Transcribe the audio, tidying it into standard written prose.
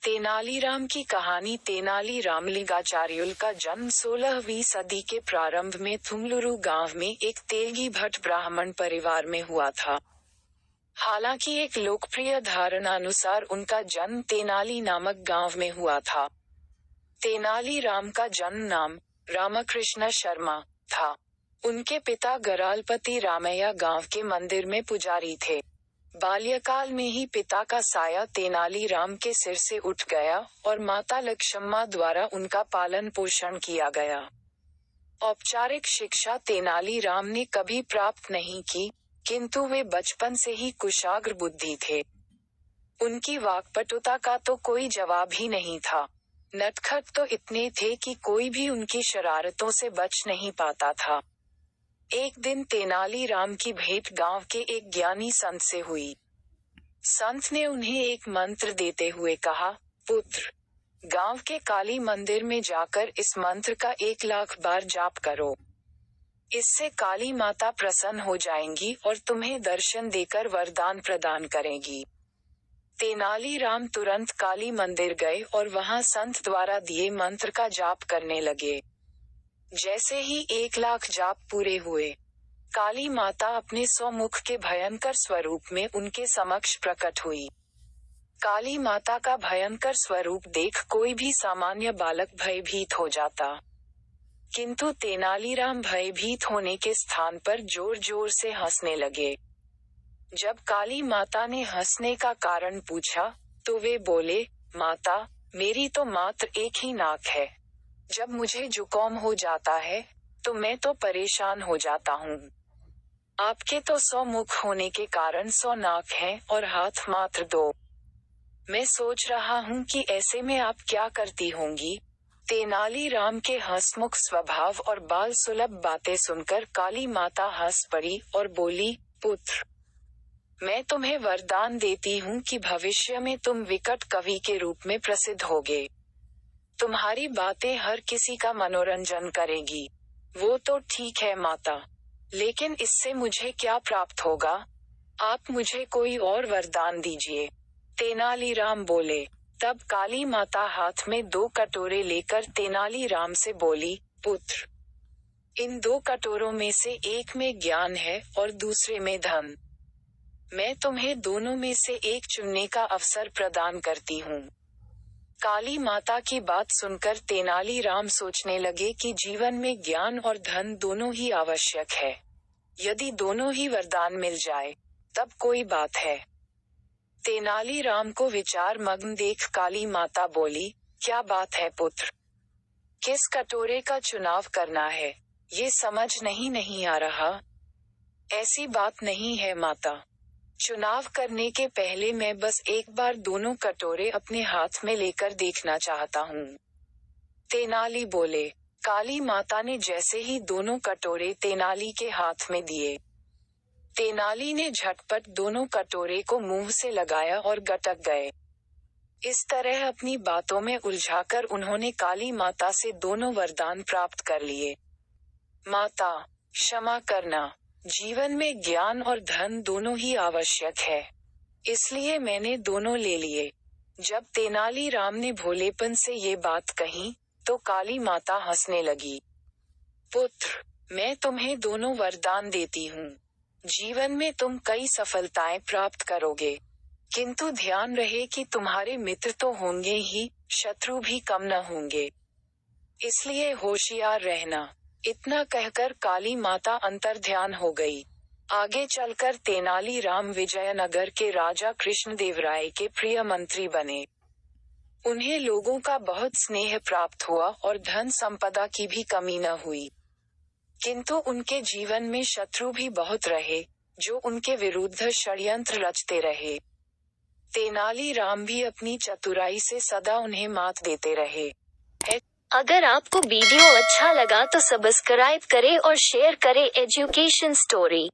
तेनालीराम की कहानी। तेनाली रामलिंगाचार्युल का जन्म 16वीं सदी के प्रारंभ में थुमलुरु गांव में एक तेलगी भट्ट ब्राह्मण परिवार में हुआ था। हालांकि एक लोकप्रिय धारणा अनुसार उनका जन्म तेनाली नामक गांव में हुआ था। तेनाली राम का जन्म नाम रामकृष्ण शर्मा था। उनके पिता गरालपति रामैया गांव के मंदिर में पुजारी थे। बाल्यकाल में ही पिता का साया तेनाली राम के सिर से उठ गया और माता लक्ष्मम्मा द्वारा उनका पालन पोषण किया गया। औपचारिक शिक्षा तेनाली राम ने कभी प्राप्त नहीं की, किंतु वे बचपन से ही कुशाग्र बुद्धि थे। उनकी वाक्पटुता का तो कोई जवाब ही नहीं था। नटखट तो इतने थे कि कोई भी उनकी शरारतों से बच नहीं पाता था। एक दिन तेनाली राम की भेंट गांव के एक ज्ञानी संत से हुई। संत ने उन्हें एक मंत्र देते हुए कहा, पुत्र, गांव के काली मंदिर में जाकर इस मंत्र का 1,00,000 बार जाप करो। इससे काली माता प्रसन्न हो जाएंगी और तुम्हें दर्शन देकर वरदान प्रदान करेंगी। तेनाली राम तुरंत काली मंदिर गए और वहां संत द्वारा दिए मंत्र का जाप करने लगे। जैसे ही 1,00,000 जाप पूरे हुए, काली माता अपने स्वमुख के भयंकर स्वरूप में उनके समक्ष प्रकट हुई। काली माता का भयंकर स्वरूप देख कोई भी सामान्य बालक भयभीत हो जाता, किंतु तेनालीराम भयभीत होने के स्थान पर जोर जोर से हंसने लगे। जब काली माता ने हंसने का कारण पूछा, तो वे बोले, माता, मेरी तो मात्र एक ही नाक है। जब मुझे जुकाम हो जाता है, तो मैं तो परेशान हो जाता हूँ। आपके तो 100 मुख होने के कारण 100 नाक हैं और हाथ मात्र 2। मैं सोच रहा हूँ कि ऐसे में आप क्या करती होंगी। तेनाली राम के हंसमुख स्वभाव और बाल सुलभ बातें सुनकर काली माता हंस पड़ी और बोली, पुत्र, मैं तुम्हें वरदान देती हूँ कि भविष्य में तुम विकट कवि के रूप में प्रसिद्ध होगे। तुम्हारी बातें हर किसी का मनोरंजन करेगी। वो तो ठीक है माता, लेकिन इससे मुझे क्या प्राप्त होगा? आप मुझे कोई और वरदान दीजिए। तेनालीराम बोले। तब काली माता हाथ में 2 कटोरे लेकर तेनाली राम से बोली, पुत्र, इन 2 कटोरों में से एक में ज्ञान है और दूसरे में धन। मैं तुम्हें दोनों में से एक चुनने का अवसर प्रदान करती हूँ। काली माता की बात सुनकर तेनाली राम सोचने लगे कि जीवन में ज्ञान और धन दोनों ही आवश्यक है। यदि दोनों ही वरदान मिल जाए, तब कोई बात है। तेनाली राम को विचार मग्न देख काली माता बोली, क्या बात है पुत्र? किस कटोरे का चुनाव करना है, ये समझ नहीं आ रहा। ऐसी बात नहीं है माता। चुनाव करने के पहले मैं बस एक बार दोनों कटोरे अपने हाथ में लेकर देखना चाहता हूँ। तेनाली बोले। काली माता ने जैसे ही दोनों कटोरे तेनाली के हाथ में दिए, तेनाली ने झटपट दोनों कटोरे को मुंह से लगाया और गटक गए। इस तरह अपनी बातों में उलझाकर उन्होंने काली माता से दोनों वरदान प्राप्त कर लिए। माता, क्षमा करना, जीवन में ज्ञान और धन दोनों ही आवश्यक है, इसलिए मैंने दोनों ले लिए। जब तेनाली राम ने भोलेपन से ये बात कही, तो काली माता हंसने लगी। पुत्र, मैं तुम्हें दोनों वरदान देती हूँ। जीवन में तुम कई सफलताएं प्राप्त करोगे, किंतु ध्यान रहे कि तुम्हारे मित्र तो होंगे ही, शत्रु भी कम न होंगे। इसलिए होशियार रहना। इतना कहकर काली माता अंतर्ध्यान हो गई। आगे चलकर तेनाली राम विजयनगर के राजा कृष्णदेवराय के प्रिय मंत्री बने। उन्हें लोगों का बहुत स्नेह प्राप्त हुआ और धन संपदा की भी कमी न हुई, किंतु उनके जीवन में शत्रु भी बहुत रहे, जो उनके विरुद्ध षड्यंत्र रचते रहे। तेनाली राम भी अपनी चतुराई से सदा उन्हें मात देते रहे। अगर आपको वीडियो अच्छा लगा तो सब्सक्राइब करें और शेयर करें एजुकेशन स्टोरी।